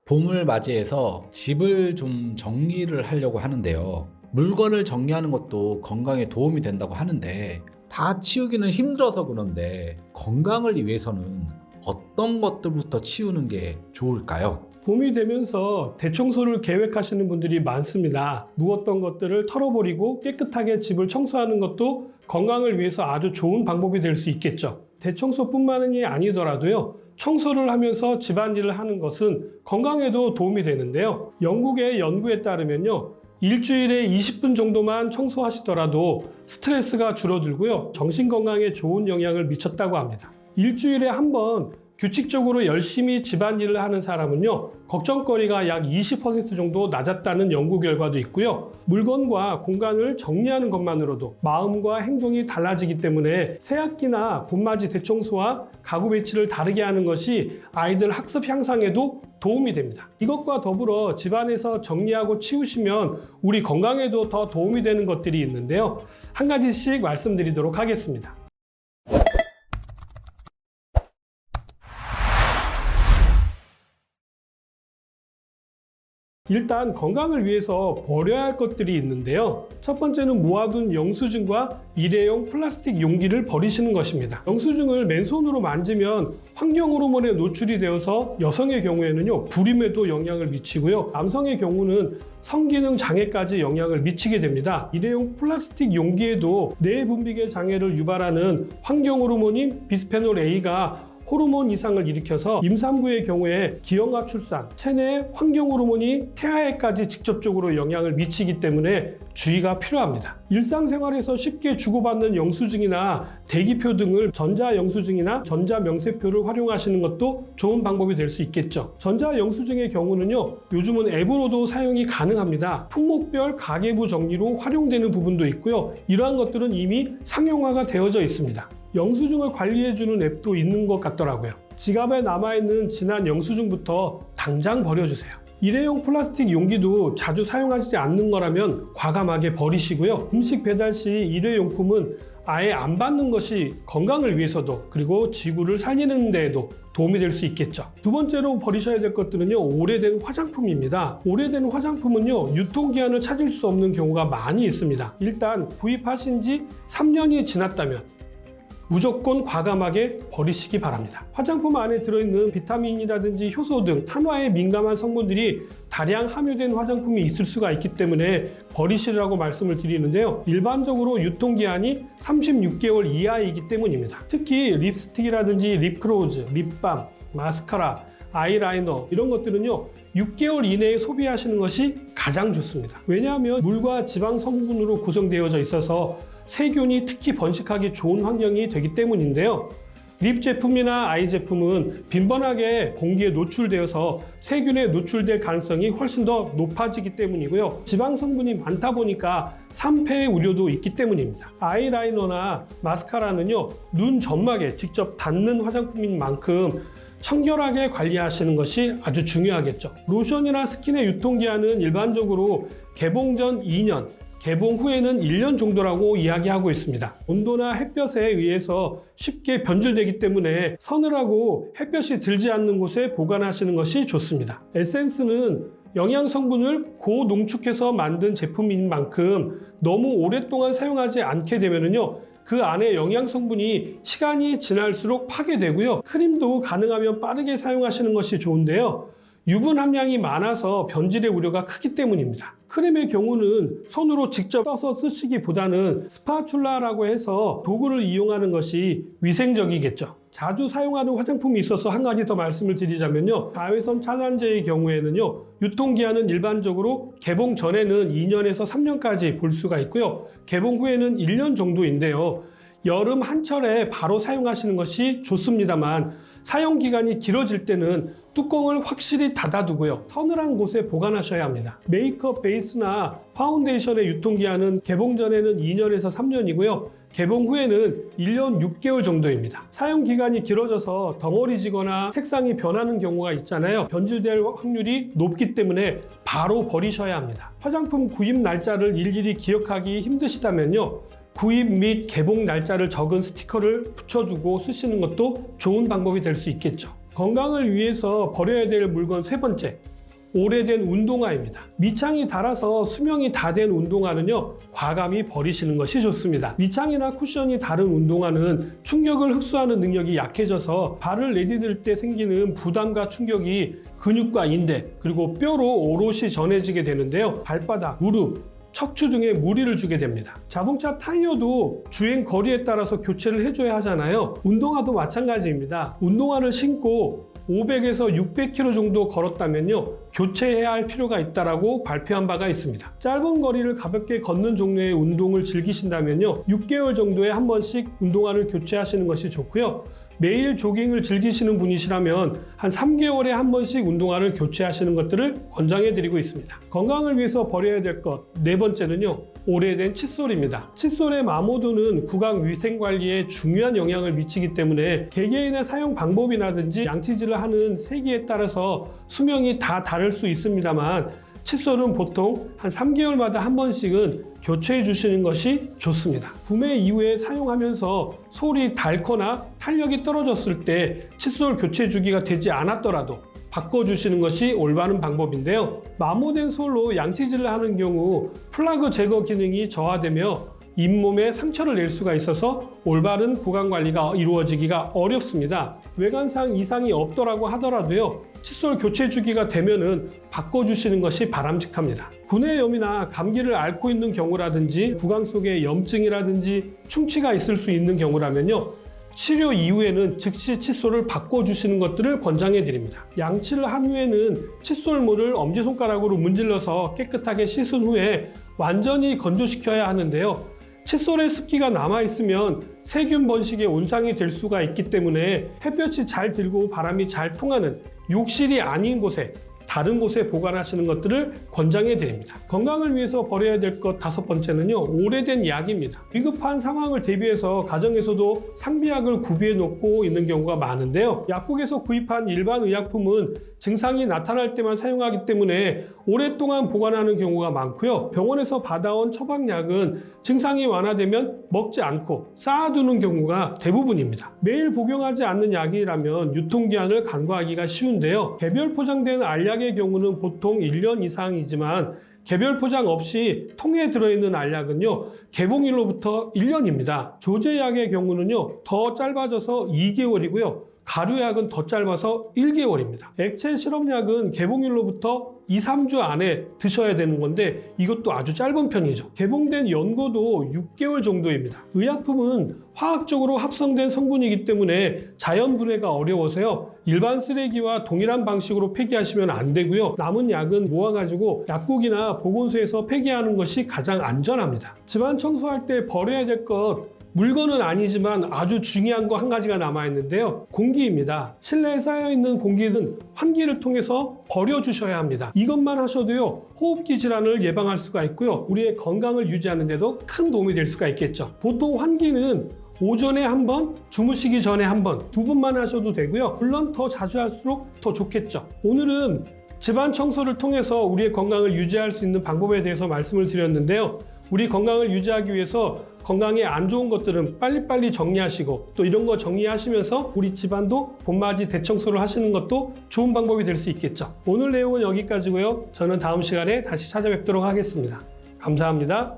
봄을 맞이해서 집을 좀 정리를 하려고 하는데요. 물건을 정리하는 것도 건강에 도움이 된다고 하는데 다 치우기는 힘들어서 그런데 건강을 위해서는 어떤 것들부터 치우는 게 좋을까요? 봄이 되면서 대청소를 계획하시는 분들이 많습니다. 묵었던 것들을 털어버리고 깨끗하게 집을 청소하는 것도 건강을 위해서 아주 좋은 방법이 될 수 있겠죠. 대청소뿐만이 아니더라도요. 청소를 하면서 집안일을 하는 것은 건강에도 도움이 되는데요. 영국의 연구에 따르면요. 일주일에 20분 정도만 청소하시더라도 스트레스가 줄어들고요. 정신건강에 좋은 영향을 미쳤다고 합니다. 일주일에 한 번 규칙적으로 열심히 집안일을 하는 사람은요, 걱정거리가 약 20% 정도 낮았다는 연구 결과도 있고요. 물건과 공간을 정리하는 것만으로도 마음과 행동이 달라지기 때문에 새학기나 봄맞이 대청소와 가구 배치를 다르게 하는 것이 아이들 학습 향상에도 도움이 됩니다. 이것과 더불어 집안에서 정리하고 치우시면 우리 건강에도 더 도움이 되는 것들이 있는데요. 한 가지씩 말씀드리도록 하겠습니다. 일단 건강을 위해서 버려야 할 것들이 있는데요. 첫 번째는 모아둔 영수증과 일회용 플라스틱 용기를 버리시는 것입니다. 영수증을 맨손으로 만지면 환경 호르몬에 노출이 되어서 여성의 경우에는요, 불임에도 영향을 미치고요. 남성의 경우는 성기능 장애까지 영향을 미치게 됩니다. 일회용 플라스틱 용기에도 뇌 분비계 장애를 유발하는 환경 호르몬인 비스페놀 A가 호르몬 이상을 일으켜서 임산부의 경우에 기형아 출산, 체내 환경 호르몬이 태아에까지 직접적으로 영향을 미치기 때문에 주의가 필요합니다. 일상생활에서 쉽게 주고받는 영수증이나 대기표 등을 전자영수증이나 전자명세표를 활용하시는 것도 좋은 방법이 될 수 있겠죠. 전자영수증의 경우는요, 요즘은 앱으로도 사용이 가능합니다. 품목별 가계부 정리로 활용되는 부분도 있고요. 이러한 것들은 이미 상용화가 되어져 있습니다. 영수증을 관리해주는 앱도 있는 것 같더라고요. 지갑에 남아있는 지난 영수증부터 당장 버려주세요. 일회용 플라스틱 용기도 자주 사용하지 않는 거라면 과감하게 버리시고요. 음식 배달 시 일회용품은 아예 안 받는 것이 건강을 위해서도 그리고 지구를 살리는 데에도 도움이 될 수 있겠죠. 두 번째로 버리셔야 될 것들은요, 오래된 화장품입니다. 오래된 화장품은요, 유통기한을 찾을 수 없는 경우가 많이 있습니다. 일단 구입하신 지 3년이 지났다면 무조건 과감하게 버리시기 바랍니다. 화장품 안에 들어있는 비타민이라든지 효소 등 탄화에 민감한 성분들이 다량 함유된 화장품이 있을 수가 있기 때문에 버리시라고 말씀을 드리는데요. 일반적으로 유통기한이 36개월 이하이기 때문입니다. 특히 립스틱이라든지 립크로즈, 립밤, 마스카라, 아이라이너 이런 것들은요, 6개월 이내에 소비하시는 것이 가장 좋습니다. 왜냐하면 물과 지방 성분으로 구성되어져 있어서 세균이 특히 번식하기 좋은 환경이 되기 때문인데요. 립 제품이나 아이 제품은 빈번하게 공기에 노출되어서 세균에 노출될 가능성이 훨씬 더 높아지기 때문이고요. 지방 성분이 많다 보니까 산패의 우려도 있기 때문입니다. 아이라이너나 마스카라는요, 눈 점막에 직접 닿는 화장품인 만큼 청결하게 관리하시는 것이 아주 중요하겠죠. 로션이나 스킨의 유통기한은 일반적으로 개봉 전 2년, 개봉 후에는 1년 정도라고 이야기하고 있습니다. 온도나 햇볕에 의해서 쉽게 변질되기 때문에 서늘하고 햇볕이 들지 않는 곳에 보관하시는 것이 좋습니다. 에센스는 영양 성분을 고농축해서 만든 제품인 만큼 너무 오랫동안 사용하지 않게 되면요, 그 안에 영양 성분이 시간이 지날수록 파괴되고요. 크림도 가능하면 빠르게 사용하시는 것이 좋은데요. 유분 함량이 많아서 변질의 우려가 크기 때문입니다. 크림의 경우는 손으로 직접 떠서 쓰시기보다는 스파츌라라고 해서 도구를 이용하는 것이 위생적이겠죠. 자주 사용하는 화장품이 있어서 한 가지 더 말씀을 드리자면요. 자외선 차단제의 경우에는요, 유통기한은 일반적으로 개봉 전에는 2년에서 3년까지 볼 수가 있고요. 개봉 후에는 1년 정도인데요. 여름 한철에 바로 사용하시는 것이 좋습니다만 사용기간이 길어질 때는 뚜껑을 확실히 닫아두고요. 서늘한 곳에 보관하셔야 합니다. 메이크업 베이스나 파운데이션의 유통기한은 개봉 전에는 2년에서 3년이고요. 개봉 후에는 1년 6개월 정도입니다. 사용기간이 길어져서 덩어리지거나 색상이 변하는 경우가 있잖아요. 변질될 확률이 높기 때문에 바로 버리셔야 합니다. 화장품 구입 날짜를 일일이 기억하기 힘드시다면요. 구입 및 개봉 날짜를 적은 스티커를 붙여두고 쓰시는 것도 좋은 방법이 될 수 있겠죠. 건강을 위해서 버려야 될 물건 세 번째, 오래된 운동화입니다. 밑창이 닳아서 수명이 다 된 운동화는요, 과감히 버리시는 것이 좋습니다. 밑창이나 쿠션이 다른 운동화는 충격을 흡수하는 능력이 약해져서 발을 내디딜 때 생기는 부담과 충격이 근육과 인대 그리고 뼈로 오롯이 전해지게 되는데요. 발바닥, 무릎, 척추 등에 무리를 주게 됩니다. 자동차 타이어도 주행 거리에 따라서 교체를 해줘야 하잖아요. 운동화도 마찬가지입니다. 운동화를 신고 500에서 600km 정도 걸었다면요, 교체해야 할 필요가 있다라고 발표한 바가 있습니다. 짧은 거리를 가볍게 걷는 종류의 운동을 즐기신다면요, 6개월 정도에 한 번씩 운동화를 교체하시는 것이 좋고요. 매일 조깅을 즐기시는 분이시라면 한 3개월에 한 번씩 운동화를 교체하시는 것들을 권장해 드리고 있습니다. 건강을 위해서 버려야 될 것 네 번째는요, 오래된 칫솔입니다. 칫솔의 마모드는 구강 위생 관리에 중요한 영향을 미치기 때문에 개개인의 사용 방법이라든지 양치질을 하는 세기에 따라서 수명이 다 다를 수 있습니다만, 칫솔은 보통 한 3개월마다 한 번씩은 교체해 주시는 것이 좋습니다. 구매 이후에 사용하면서 솔이 닳거나 탄력이 떨어졌을 때 칫솔 교체 주기가 되지 않았더라도 바꿔주시는 것이 올바른 방법인데요. 마모된 솔로 양치질을 하는 경우 플라그 제거 기능이 저하되며 잇몸에 상처를 낼 수가 있어서 올바른 구강 관리가 이루어지기가 어렵습니다. 외관상 이상이 없더라고 하더라도요, 칫솔 교체 주기가 되면은 바꿔주시는 것이 바람직합니다. 구내염이나 감기를 앓고 있는 경우라든지 구강 속에 염증이라든지 충치가 있을 수 있는 경우라면요, 치료 이후에는 즉시 칫솔을 바꿔주시는 것들을 권장해 드립니다. 양치를 한 후에는 칫솔물을 엄지손가락으로 문질러서 깨끗하게 씻은 후에 완전히 건조시켜야 하는데요. 칫솔에 습기가 남아있으면 세균 번식에 온상이 될 수가 있기 때문에 햇볕이 잘 들고 바람이 잘 통하는 욕실이 아닌 곳에, 다른 곳에 보관하시는 것들을 권장해 드립니다. 건강을 위해서 버려야 될 것 다섯 번째는요, 오래된 약입니다. 위급한 상황을 대비해서 가정에서도 상비약을 구비해 놓고 있는 경우가 많은데요. 약국에서 구입한 일반 의약품은 증상이 나타날 때만 사용하기 때문에 오랫동안 보관하는 경우가 많고요. 병원에서 받아온 처방약은 증상이 완화되면 먹지 않고 쌓아두는 경우가 대부분입니다. 매일 복용하지 않는 약이라면 유통기한을 간과하기가 쉬운데요. 개별 포장된 알약의 경우는 보통 1년 이상이지만 개별 포장 없이 통에 들어있는 알약은요, 개봉일로부터 1년입니다. 조제약의 경우는요, 더 짧아져서 2개월이고요. 가루약은 더 짧아서 1개월입니다. 액체 실험약은 개봉일로부터 2-3주 안에 드셔야 되는 건데 이것도 아주 짧은 편이죠. 개봉된 연고도 6개월 정도입니다. 의약품은 화학적으로 합성된 성분이기 때문에 자연 분해가 어려워서요, 일반 쓰레기와 동일한 방식으로 폐기하시면 안 되고요. 남은 약은 모아가지고 약국이나 보건소에서 폐기하는 것이 가장 안전합니다. 집안 청소할 때 버려야 될 것, 물건은 아니지만 아주 중요한 거 한 가지가 남아있는데요. 공기입니다. 실내에 쌓여있는 공기는 환기를 통해서 버려주셔야 합니다. 이것만 하셔도요, 호흡기 질환을 예방할 수가 있고요, 우리의 건강을 유지하는 데도 큰 도움이 될 수가 있겠죠. 보통 환기는 오전에 한 번, 주무시기 전에 한 번, 2번만 하셔도 되고요. 물론 더 자주 할수록 더 좋겠죠. 오늘은 집안 청소를 통해서 우리의 건강을 유지할 수 있는 방법에 대해서 말씀을 드렸는데요. 우리 건강을 유지하기 위해서 건강에 안 좋은 것들은 빨리빨리 정리하시고, 또 이런 거 정리하시면서 우리 집안도 봄맞이 대청소를 하시는 것도 좋은 방법이 될 수 있겠죠. 오늘 내용은 여기까지고요. 저는 다음 시간에 다시 찾아뵙도록 하겠습니다. 감사합니다.